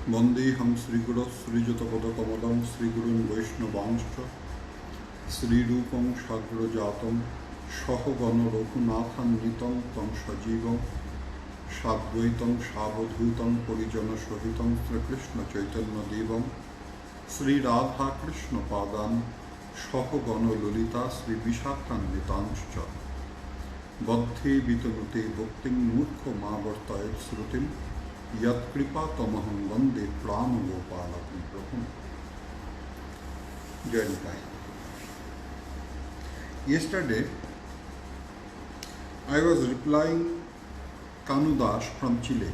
Vandeham Sri Guru Sri Jatapada Kamadam Sri Gurun Vaishnavanscha Sri Rupam Shagra Jatam Shahogana Raghunathan Nitam Tam Shajivam Shadvaitam Shavadhutam Parijana Shahitam Sri Krishna Chaitanya Devam Sri Radha Krishna Padan Shahogana Lolita Sri Vishakhan Nitanscha Bhakti Vitanute Bhakting Murkho Mavartayat Srutim Yat Kripa Tamaham Vande Prama Gopal Prabhupad. Jai Nitai. Yesterday, I was replying Kanudas from Chile.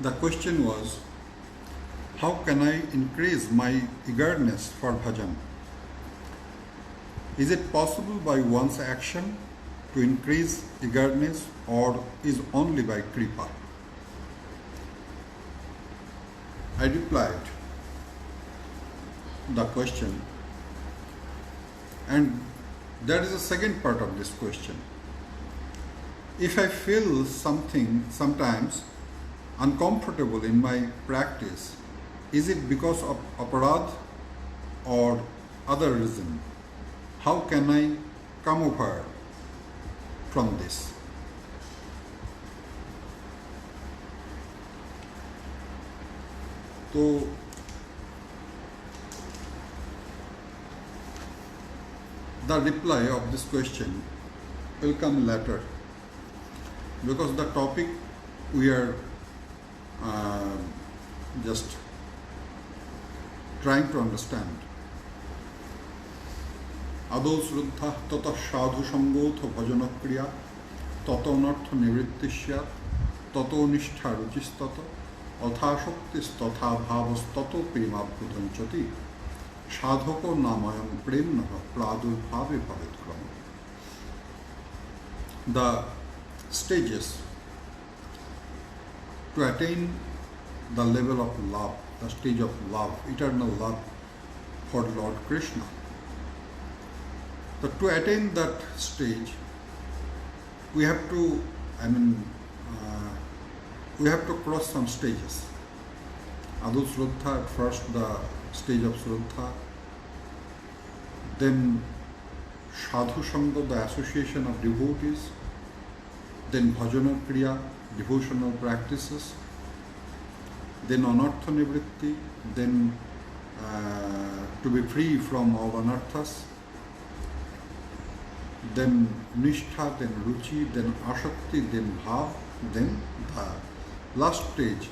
The question was, how can I increase my eagerness for bhajan? Is it possible by one's action to increase eagerness, or is only by kripa? I replied the question, and that is the second part of this question. If I feel something sometimes uncomfortable in my practice, is it because of aparadh or other reason? How can I come over from this? So, the reply of this question will come later, because the topic we are just trying to understand. Adau sruddha tata sadhu sambodha bhajana kriya tato anartha nivrittisya tato nishtha ruchistata atha shaktis tatha bhavas tato premabhudanchati sadhako namayam premnaha pradurbhave bhavet krama. The stages to attain the level of love, the stage of love, eternal love for Lord Krishna. So to attain that stage, we have to, we have to cross some stages. Adu Sruddha, at first the stage of Sruddha, then Sadhu Sangha, the association of devotees, then Bhajana Kriya, devotional practices, then anartha nivritti, then to be free from all anarthas, then nishtha, then ruchi, then ashakti, then bhav, then the last stage,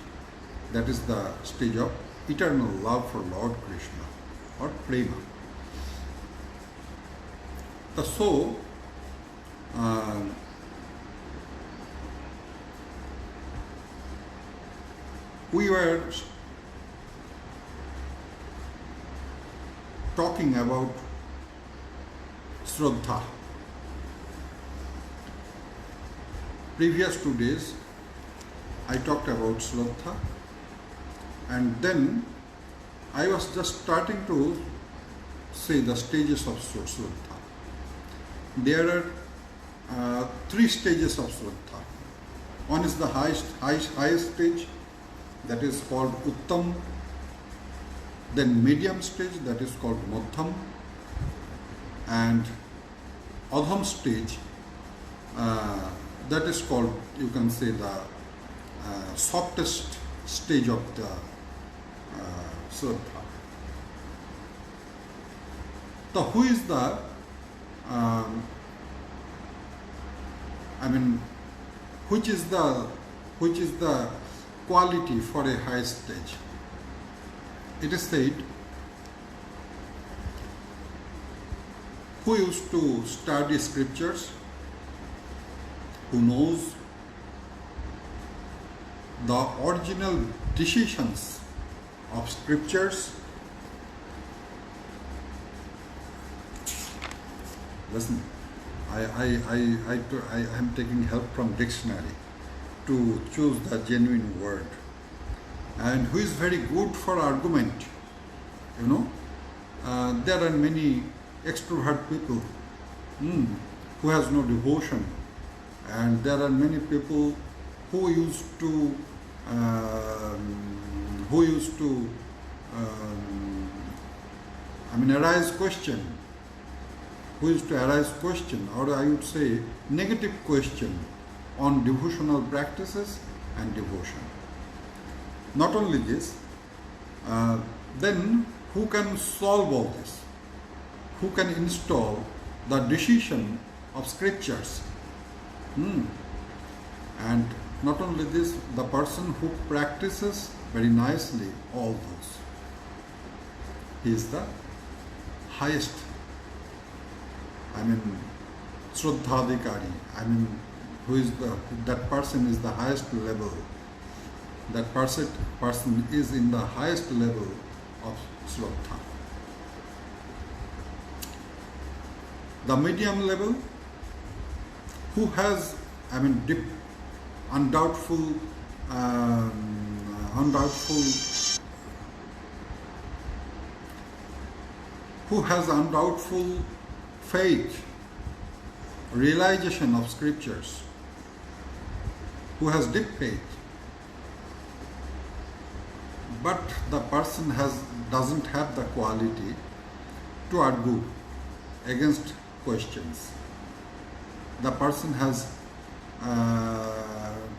that is the stage of eternal love for Lord Krishna, or prema. So, we were talking about Shraddha. Previous 2 days, I talked about Shraddha, and then I was just starting to say the stages of Shraddha. There are 3 stages of Shraddha. One is the highest stage, that is called Uttam, then medium stage, that is called Madhyam, and Adham stage, that is called, you can say, the softest stage of the Shraddha. So who is the, which is the quality for a high stage? It is said, who used to study scriptures, who knows the original decisions of scriptures. Listen, I am taking help from dictionary to choose the genuine word, and who is very good for argument. There are many extrovert people who has no devotion, and there are many people who used to arise question, or I would say negative question on devotional practices and devotion. Not only this, then who can solve all this? Who can install the decision of scriptures? And not only this, the person who practices very nicely all those, he is the highest, Shraddhadikari, that person is the highest level. That person is in the highest level of Shraddha. The medium level, who has, who has undoubtful faith, realization of scriptures, who has deep faith, but the person doesn't have the quality to argue against questions. The person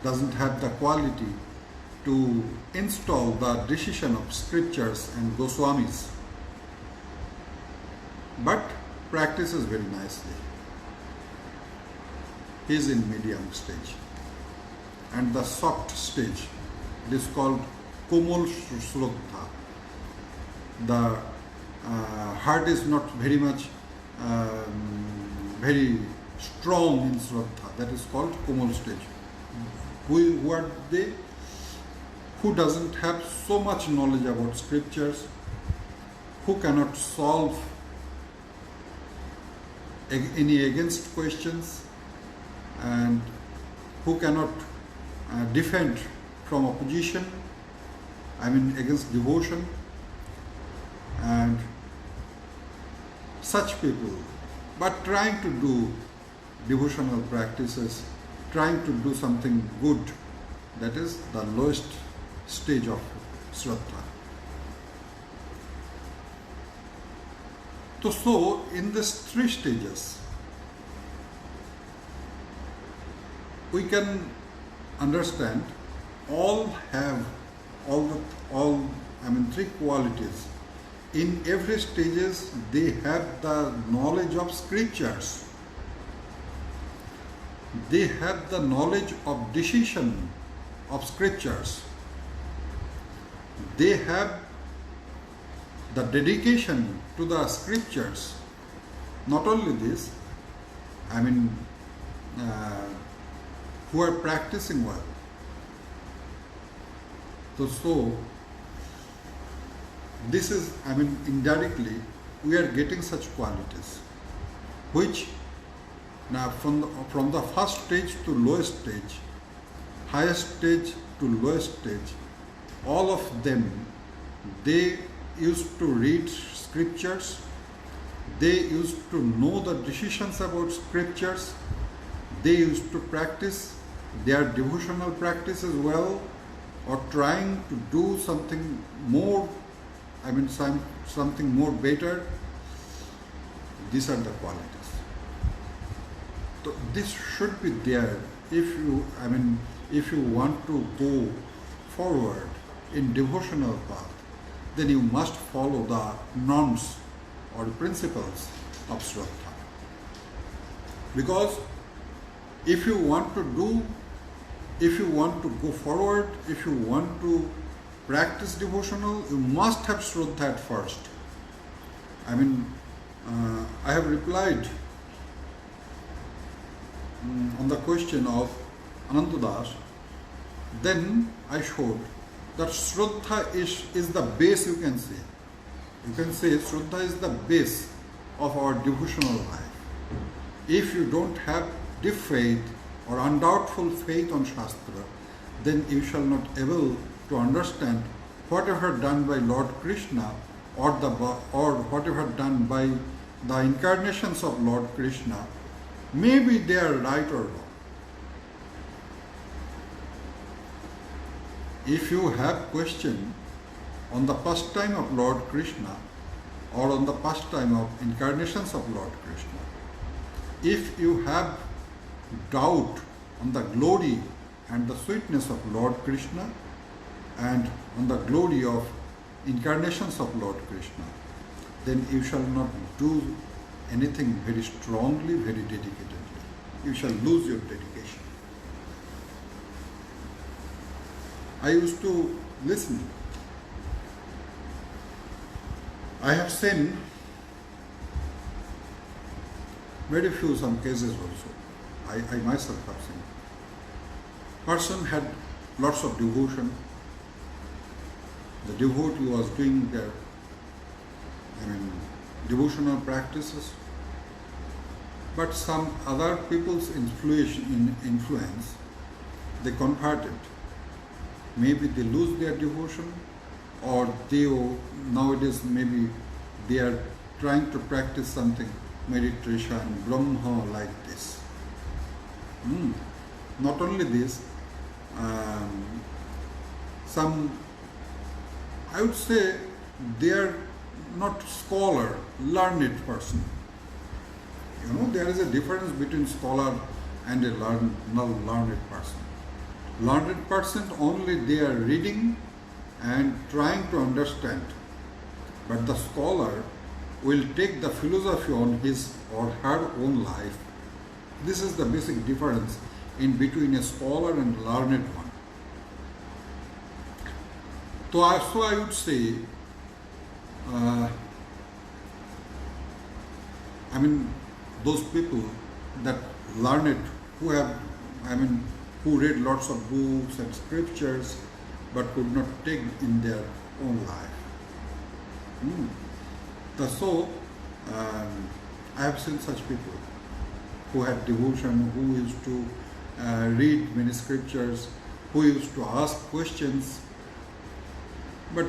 doesn't have the quality to install the decision of scriptures and Goswamis, but practices very nicely. He is in medium stage. And the soft stage, it is called Komal Shraddha. The heart is not very much very strong in Shraddha. That is called Komal stage. Who are they? Who doesn't have so much knowledge about scriptures, who cannot solve any against questions, and who cannot defend from opposition, against devotion, and such people, but trying to do devotional practices, trying to do something good, that is the lowest stage of Shraddha. So in these three stages, we can understand three qualities. In every stages, they have the knowledge of scriptures. They have the knowledge of decision of scriptures. They have the dedication to the scriptures. Not only this, who are practicing well. So this is, indirectly, we are getting such qualities, which now from the first stage to lowest stage, highest stage to lowest stage, all of them, they used to read scriptures, they used to know the decisions about scriptures, they used to practice their devotional practice as well, or trying to do something more, something more better. These are the qualities. So this should be there if you want to go forward in devotional path. Then you must follow the norms or principles of Shraddha. Because if you want to go forward, if you want to practice devotional, you must have Shraddha at first. I have replied on the question of Anantadas. Then I showed that Shraddha is the base, you can say. You can say Shraddha is the base of our devotional life. If you don't have deep faith or undoubtful faith on Shastra, then you shall not able to understand whatever done by Lord Krishna or whatever done by the incarnations of Lord Krishna, maybe they are right or wrong. If you have question on the pastime of Lord Krishna or on the pastime of incarnations of Lord Krishna, if you have doubt on the glory and the sweetness of Lord Krishna and on the glory of incarnations of Lord Krishna, then you shall not do anything very strongly, very dedicatedly. You shall lose your dedication. I used to listen. I have seen very few some cases also. I myself have seen. Person had lots of devotion. The devotee was doing their devotional practices, but some other people's influence, they converted. Maybe they lose their devotion, or nowadays maybe they are trying to practice something, meditation, Brahma like this. Not only this, I would say they are not scholar, learned person. There is a difference between scholar and a learned person. Learned person only they are reading and trying to understand. But the scholar will take the philosophy on his or her own life. This is the basic difference in between a scholar and learned one. So I would say, those people that learned, who read lots of books and scriptures, but could not take in their own life. So, I have seen such people who had devotion, who used to read many scriptures, who used to ask questions, but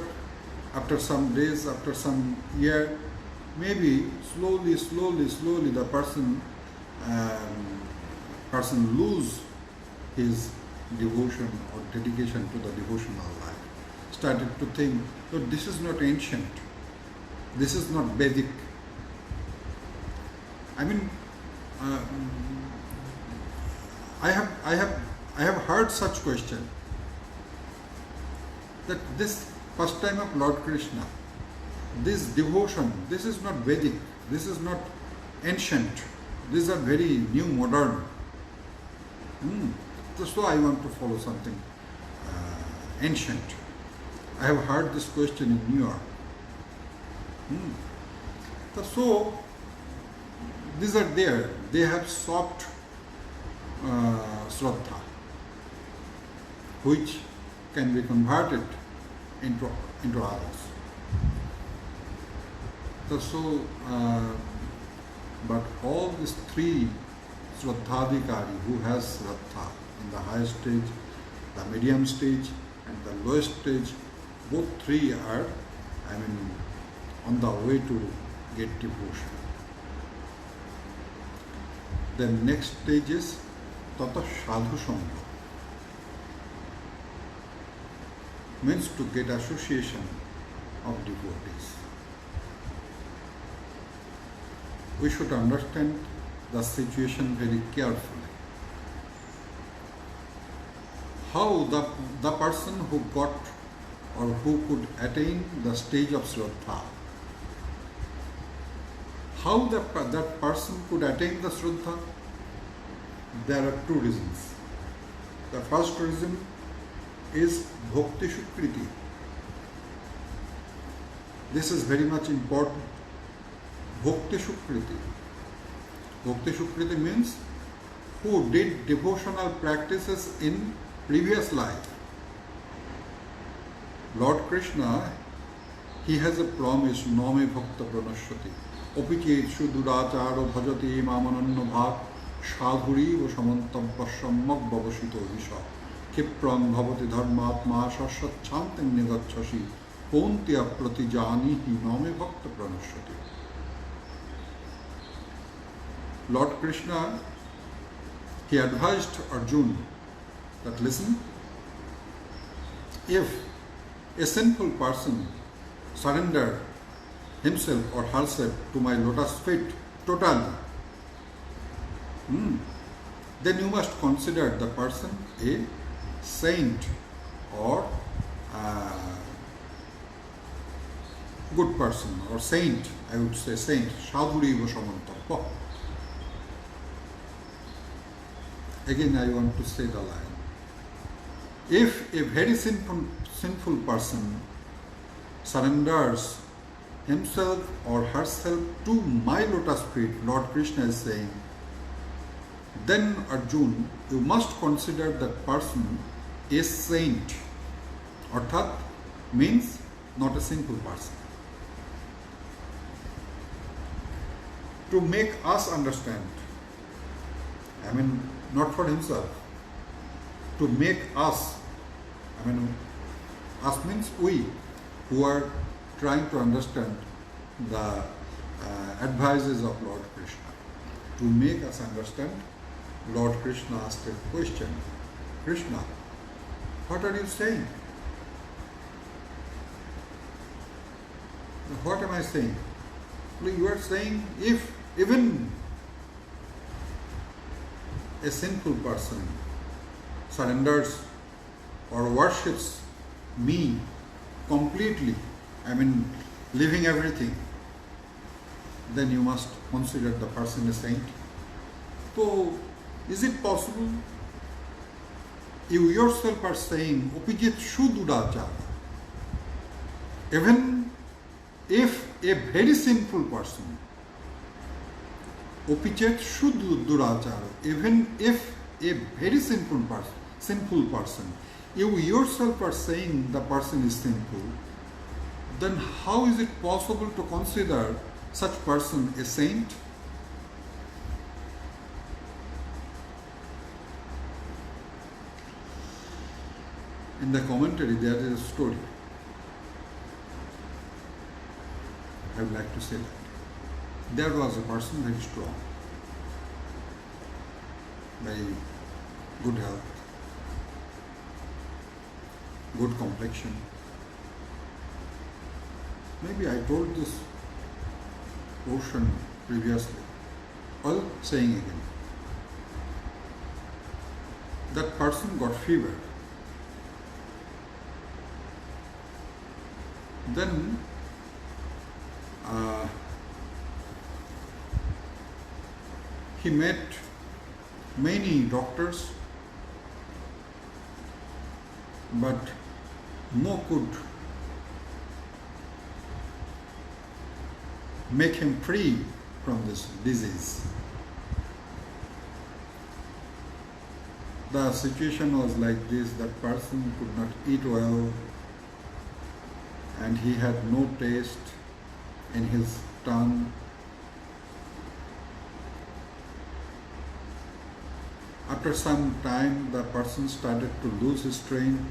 after some days, after some year, maybe slowly the person lose his devotion or dedication to the devotional life. Started to think, oh, this is not ancient, this is not Vedic. I have heard such question that this pastime of Lord Krishna, this devotion, this is not Vedic, this is not ancient, these are very new, modern. So I want to follow something ancient. I have heard this question in New York. So these are there. They have soft Shraddha, which can be converted into others. But all these three Shraddhadikari who has Shraddha in the highest stage, the medium stage and the lowest stage, both three are on the way to get devotion. The next stage is Tata Sadhu Sangha, means to get association of devotees. We should understand the situation very carefully. How the person who got or who could attain the stage of Shraddha, how that person could attain the Shraddha? There are two reasons. The first reason is Bhakti Shukriti. This is very much important. Bhakti Shukriti. Bhakti Shukriti means who did devotional practices in previous life. Lord Krishna, he has a promise, Name Bhakta Pranashyati. Opichet Shuduracharo Bhajati Mamananno Bhat Shadhuri Vasamantam Pashammak Bhavashito Visha Kiprang Bhavati Dharmatma Shashat Chantam Nigacchashi Pontya Pratijani Hi Name Bhakta Pranashyati. Lord Krishna, he advised Arjuna that listen, if a sinful person surrender himself or herself to my lotus feet totally, then you must consider the person a saint or a good person or saint, I would say saint, sadhuriva samantappa. Again I want to say the line. If a very sinful person surrenders himself or herself to my lotus feet, Lord Krishna is saying, then Arjuna, you must consider that person a saint. Arthat means not a sinful person. To make us understand, I mean, not for himself, to make us, I mean, us means we, who are trying to understand the advices of Lord Krishna. To make us understand, Lord Krishna asked a question. Krishna, what are you saying? What am I saying? You are saying if even a sinful person surrenders or worships me completely, I mean leaving everything, then you must consider the person a saint. So, is it possible? You yourself are saying, Opijit Shudurachara. Even if a very sinful person, Opijit Shudurachara, even if a very sinful person, you yourself are saying the person is sinful, then how is it possible to consider such person a saint? In the commentary there is a story. I would like to say that. There was a person very strong, very good health, good complexion. Maybe I told this portion previously. Well, saying again. That person got fever. Then he met many doctors, but no could make him free from this disease. The situation was like this: that person could not eat well, and he had no taste in his tongue. After some time, the person started to lose his strength.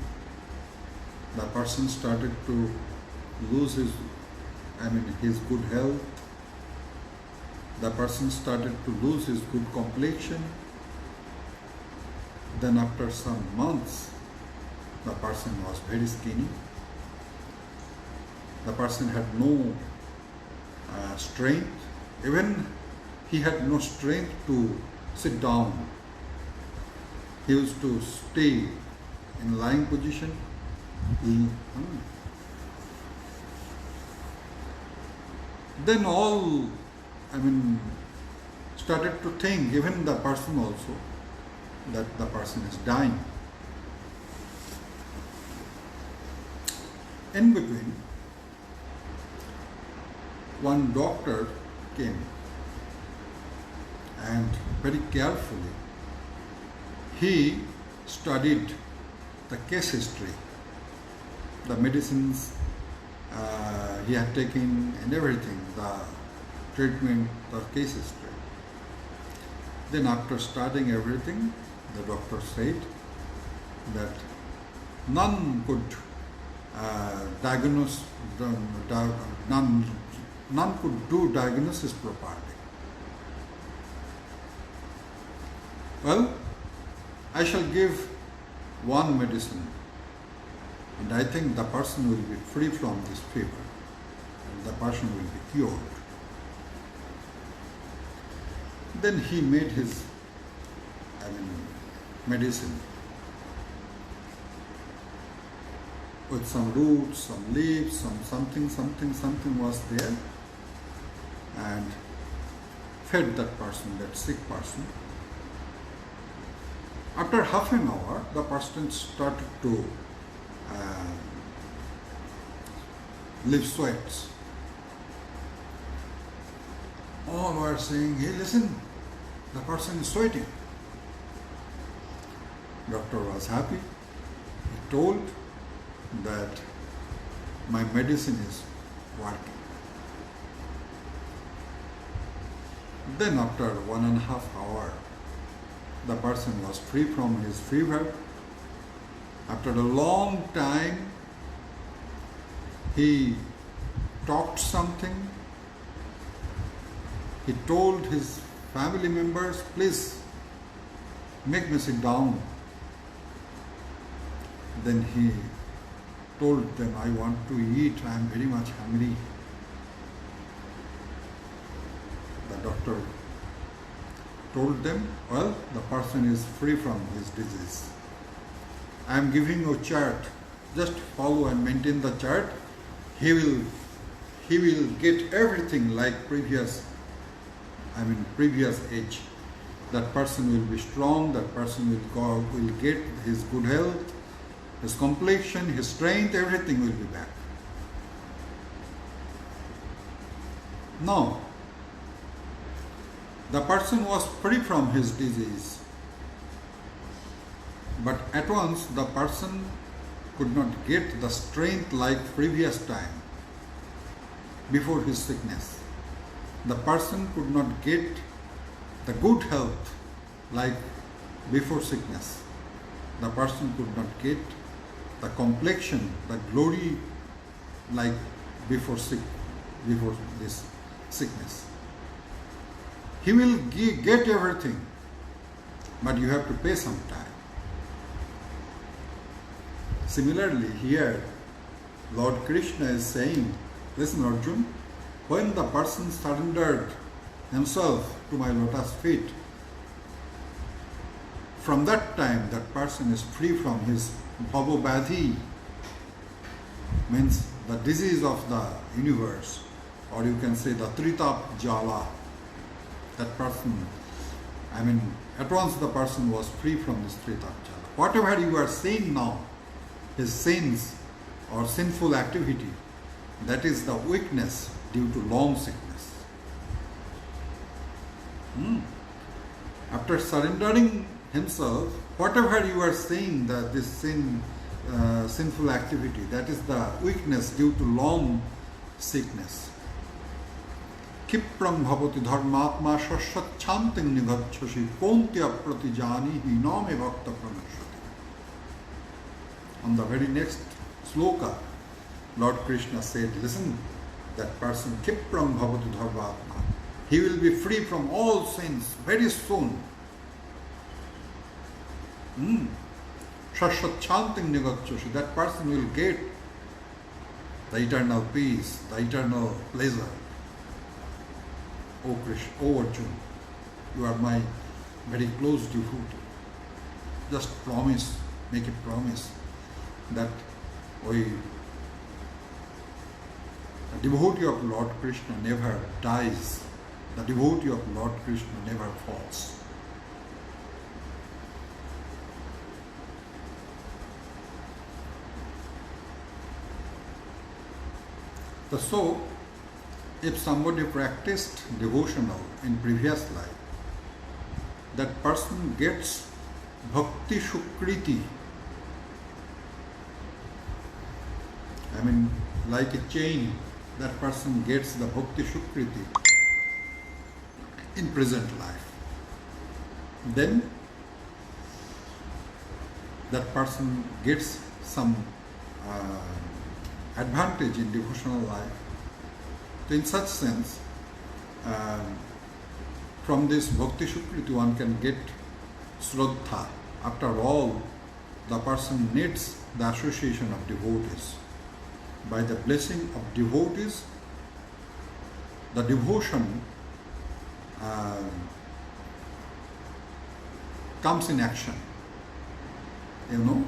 The person started to lose his good health. The person started to lose his good complexion. Then after some months, the person was very skinny. The person had no strength. Even he had no strength to sit down. He used to stay in lying position. Then all, started to think, even the person also, that the person is dying. In between, one doctor came and very carefully he studied the case history, the medicines he had taken and everything, the treatment, the case history. Then after studying everything, the doctor said that none could diagnose, none could do diagnosis properly. well, I shall give one medicine, and I think the person will be free from this fever, and the person will be cured. Then he made his, medicine with some roots, some leaves, something was there, and fed that person, that sick person. After half an hour, the person started to leave sweats. All were saying, hey, listen, the person is sweating. Doctor was happy. He told that my medicine is working. Then after 1.5 hours, the person was free from his fever. After a long time, he talked something. He told his family members, please make me sit down. Then he told them, I want to eat, I am very much hungry. The doctor told them, well, the person is free from his disease. I am giving you a chart. Just follow and maintain the chart. He will get everything like previous age. That person will be strong, that person will get his good health, his complexion, his strength, everything will be back. Now, the person was free from his disease, but at once the person could not get the strength like previous time, before his sickness. The person could not get the good health like before sickness. The person could not get the complexion, the glory like before this sickness. He will get everything, but you have to pay some time. Similarly, here Lord Krishna is saying, listen Arjun, when the person surrendered himself to my lotus feet, from that time that person is free from his bhavabadhi, means the disease of the universe, or you can say the tritap jala. That person, at once the person was free from this tritap jala. Whatever you are seeing now, his sins or sinful activity, that is the weakness due to long sickness. After surrendering himself, whatever you are seeing, that this sinful activity, that is the weakness due to long sickness. Kipram bhavati dharmatma shashachanting nigacchashi kontya pratijani hiname bhakta pranashati. On the very next sloka, Lord Krishna said, listen, that person Kipram bhavati dharmatma, he will be free from all sins very soon. Shashachanting nigacchashi, that person will get the eternal peace, the eternal pleasure. Oh Krishna, oh Arjuna, you are my very close devotee. Just promise, make a promise that the devotee of Lord Krishna never dies. The devotee of Lord Krishna never falls. So, if somebody practiced devotional in previous life, that person gets bhakti shukriti. Like a chain, that person gets the bhakti shukriti in present life. Then that person gets some advantage in devotional life. So in such sense, from this bhakti shukriti one can get Shraddha. After all, the person needs the association of devotees. By the blessing of devotees, the devotion comes in action. You know,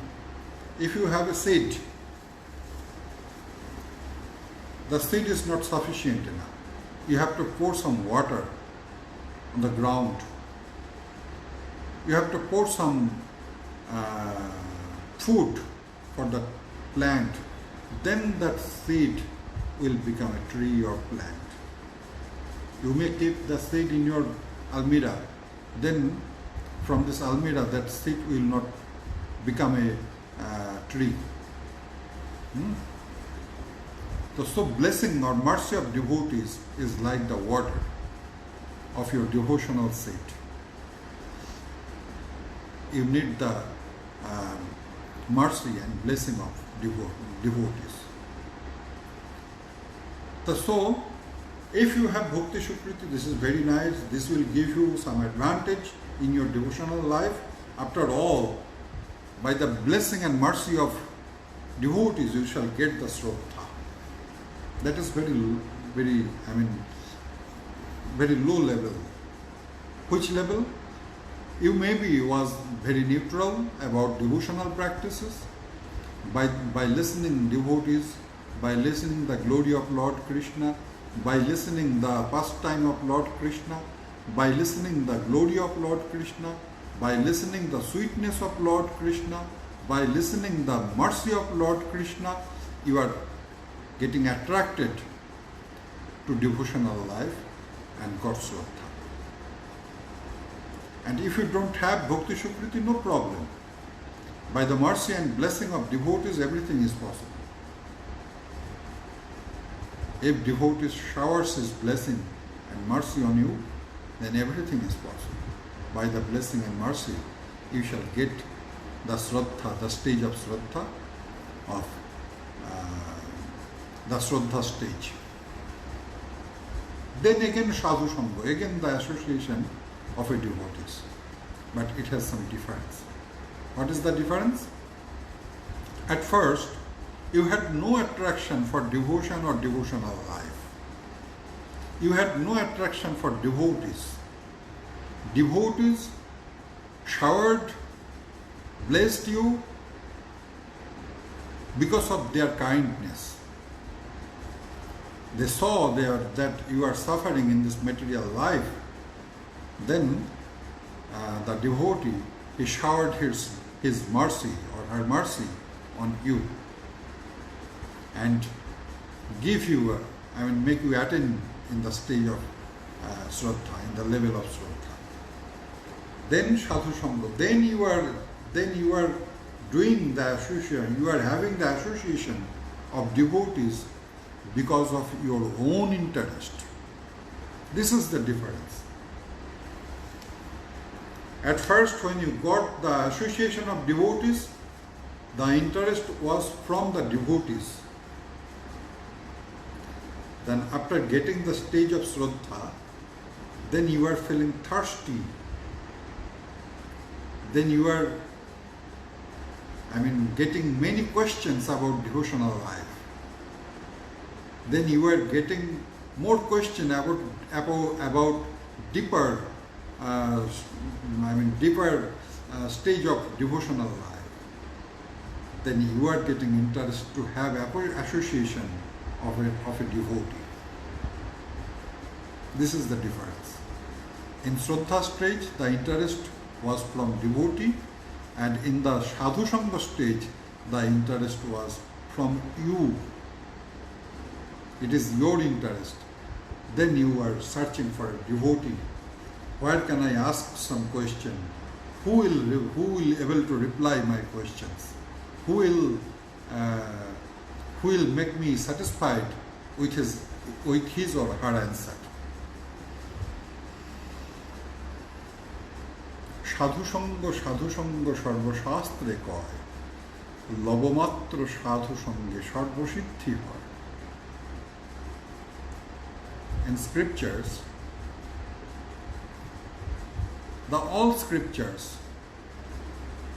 if you have a seed, the seed is not sufficient enough. You have to pour some water on the ground. You have to pour some food for the plant. Then that seed will become a tree or plant. You may keep the seed in your almirah. Then from this almirah, that seed will not become a tree. So blessing or mercy of devotees is like the water of your devotional seed. You need the mercy and blessing of devotees. So, if you have Bhakti Sukriti, this is very nice. This will give you some advantage in your devotional life. After all, by the blessing and mercy of devotees, you shall get the Shraddha. That is very low level. Which level? You maybe was very neutral about devotional practices. By listening devotees, by listening the glory of Lord Krishna, by listening the pastime of Lord Krishna, by listening the glory of Lord Krishna, by listening the sweetness of Lord Krishna, by listening the mercy of Lord Krishna, you are getting attracted to devotional life and God's Shraddha. And if you don't have Bhakti Sukriti, no problem. By the mercy and blessing of devotees, everything is possible. If devotees showers his blessing and mercy on you, then everything is possible. By the blessing and mercy, you shall get the Shraddha, the stage of Shraddha, of the Shraddha stage. Then again Sadhu Sangha, again the association of a devotees. But it has some difference. What is the difference? At first, you had no attraction for devotion or devotional life. You had no attraction for devotees. Devotees showered, blessed you because of their kindness. They saw that you are suffering in this material life. Then the devotee, he showered his mercy or her mercy on you and give you, make you attain in the stage of Shraddha, in the level of Shraddha. Then Sadhu Sangha, then you are doing the association, you are having the association of devotees because of your own interest. This is the difference. At first, when you got the association of devotees, the interest was from the devotees. Then after getting the stage of Shraddha, then you are feeling thirsty. Then you are, getting many questions about devotional life. Then you are getting more questions about deeper stage of devotional life. Then you are getting interest to have association of a devotee. This is the difference. In Shraddha stage, the interest was from devotee, and in the Sadhu Sangha stage, the interest was from you. It is your interest. Then you are searching for a devotee. Where can I ask some question? Who will able to reply my questions? Who will make me satisfied with his or her answer? সাধু সঙ্গ সর্বশাস্ত্রে কয়, লবমাত্র সাধু সঙ্গে সর্বসিদ্ধি হয়. In scriptures, all scriptures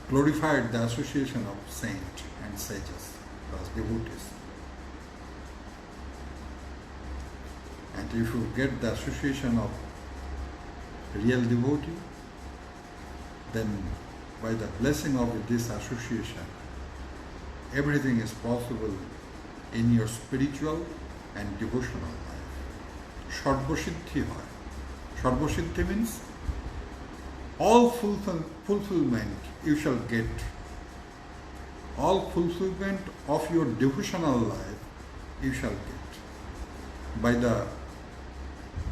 glorified the association of saints and sages, as devotees. And if you get the association of real devotee, then by the blessing of this association, everything is possible in your spiritual and devotional life. Sarvasiddhi hoy. Sarvasiddhi means all fulfillment you shall get. All fulfillment of your devotional life you shall get by the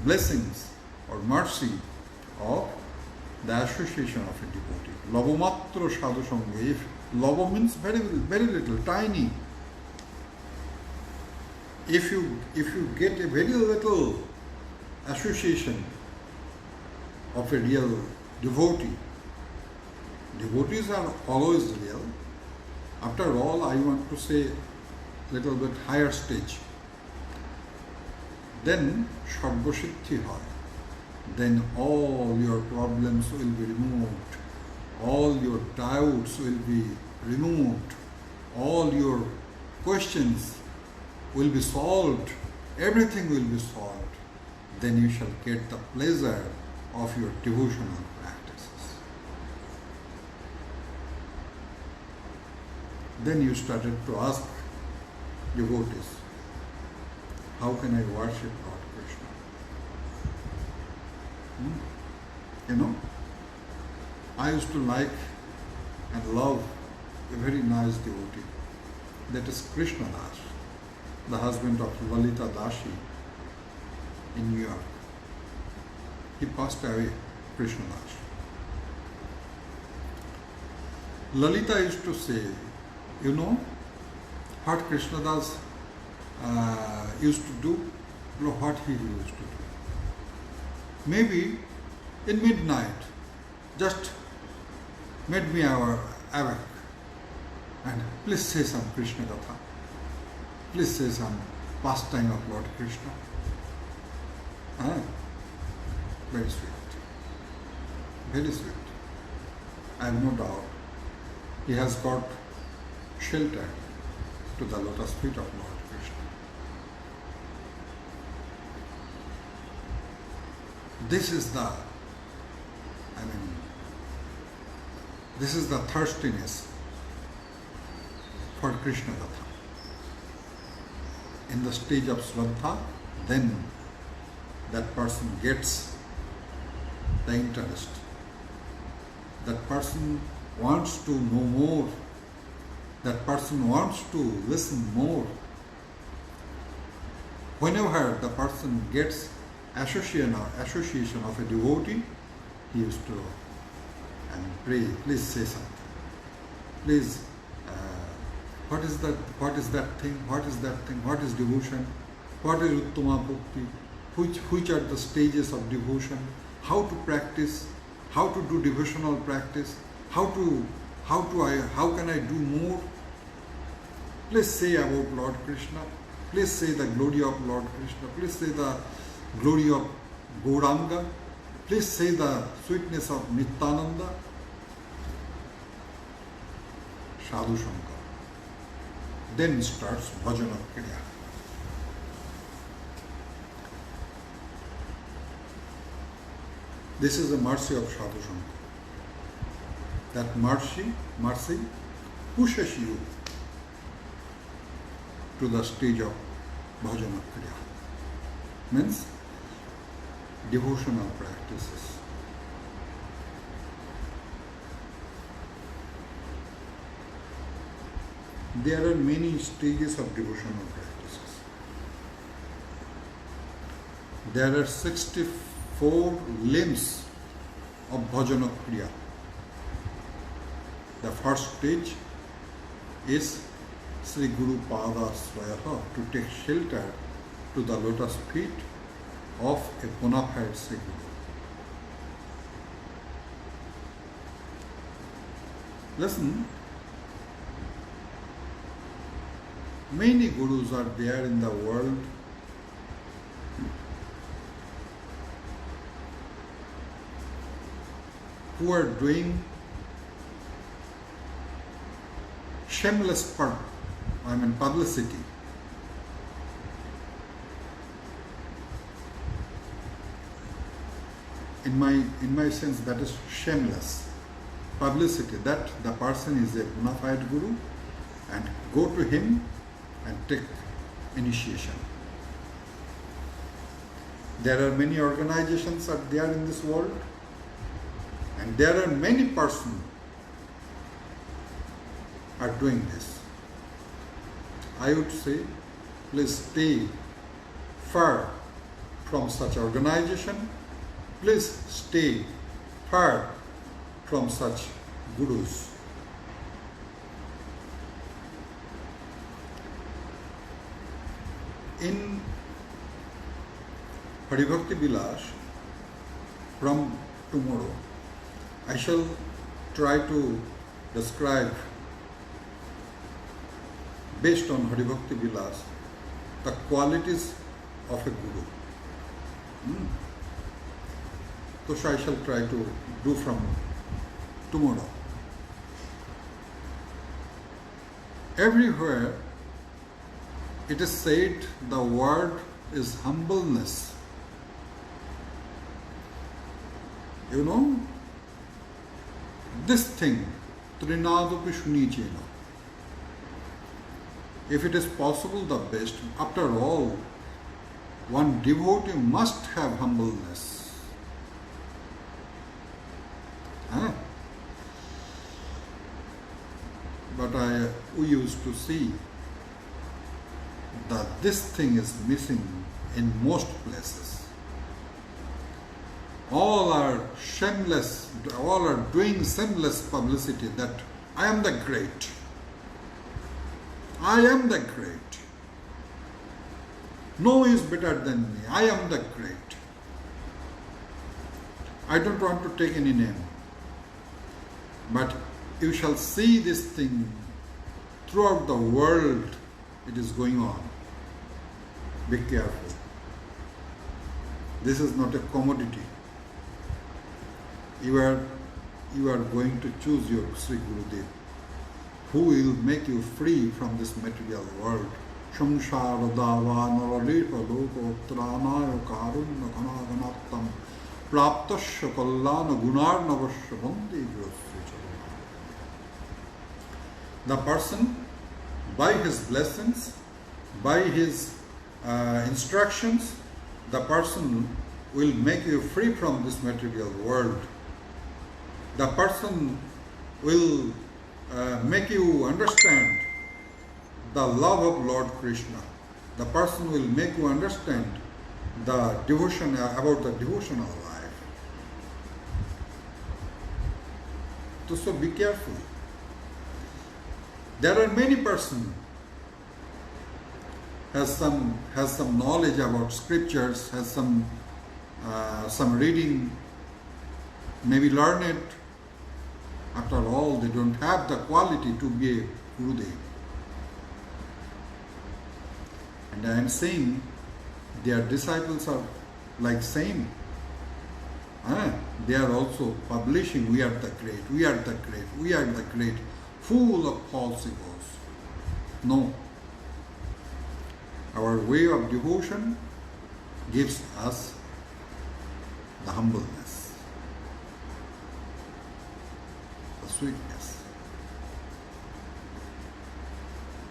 blessings or mercy of the association of a devotee. Lavamatro sadhu sangha. If lava means very little, tiny. If you get a very little association of a real devotee, devotees are always real. After all, I want to say little bit higher stage. Then sarvasiddhi hoy. Then all your problems will be removed. All your doubts will be removed. All your questions will be solved. Everything will be solved. Then you shall get the pleasure of your devotional practices. Then you started to ask devotees, how can I worship Lord Krishna? You know, I used to like and love a very nice devotee. That is Krishna Das, the husband of Lalita Dashi in New York. He passed away, Krishna Das. Lalita used to say, you know, what Krishna Das used to do, what he used to do. Maybe in midnight, just made me awake and please say some Krishna Katha. Please say some pastime of Lord Krishna. Very sweet. Very sweet. I have no doubt he has got shelter to the lotus feet of Lord Krishna. This is the thirstiness for Krishna Katha. In the stage of Shraddha, then that person gets the interest. That person wants to know more. That person wants to listen more. Whenever the person gets association of a devotee, he used to pray, please say something. Please, what is that thing? What is that thing? What is devotion? What is Uttama Bhakti? Which are the stages of devotion? How to practice? How to do devotional practice? How can I do more? Please say about Lord Krishna. Please say the glory of Lord Krishna. Please say the glory of Gauranga. Please say the sweetness of Nityananda. Sadhu Shankar. Then starts Bhajana Kriya. This is the mercy of Sadhu Shankar. That mercy pushes you to the stage of Bhajana Kriya. Means devotional practices. There are many stages of devotional practices. There are 64 limbs of Bhajana Kriya. The first stage is Sri Guru Pada Swayaha, to take shelter to the lotus feet of a bona fide Sri Guru. Listen, many gurus are there in the world who are doing shameless publicity. In my sense, that is shameless publicity, that the person is a bona fide guru, and go to him and take initiation. There are many organizations out there in this world, and there are many persons are doing this. I would say, please stay far from such organization. Please stay far from such gurus. In Haribhakti Vilas, from tomorrow, I shall try to describe, based on Haribhakti Vilas, the qualities of a guru. So I shall try to do from tomorrow. Everywhere it is said the word is humbleness. You know, this thing, Trinadupi Shunichena. If it is possible, the best. After all, one devotee must have humbleness. But we used to see that this thing is missing in most places. All are shameless, all are doing shameless publicity that I am the great. I am the great. No is better than me. I am the great. I don't want to take any name. But you shall see this thing throughout the world. It is going on. Be careful. This is not a commodity. You are going to choose your Sri Gurudev, who will make you free from this material world. Samsara dava naralepa lokotranaya karunna ganaganattam praptasya kallana gunarnavasya bandi grosya. The person, by his blessings, by his instructions, the person will make you free from this material world. The person will make you understand the love of Lord Krishna. The person will make you understand the devotion, about the devotional life. So be careful. There are many persons has some knowledge about scriptures, has some reading, maybe learn it. After all, they don't have the quality to be a Gurudev. And I am saying their disciples are like same. They are also publishing, we are the great, we are the great, we are the great, full of false egos. No. Our way of devotion gives us the humbleness, the sweetness.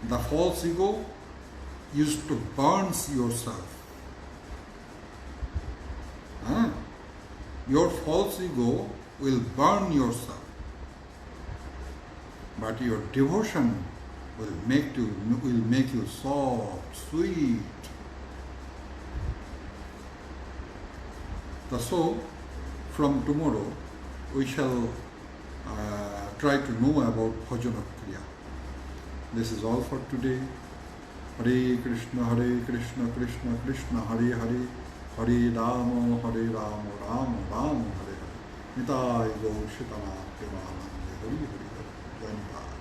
The false ego used to burn yourself. Your false ego will burn yourself, but your devotion will make you soft, sweet. So, from tomorrow, we shall try to know about Bhajana Kriya. This is all for today. Hare Krishna, Krishna Krishna, Hare Hare, Hare Rama, Rama Rama, Hare Hare. Nitai Gaur Shitana Premanande, Hare Hare, Hare.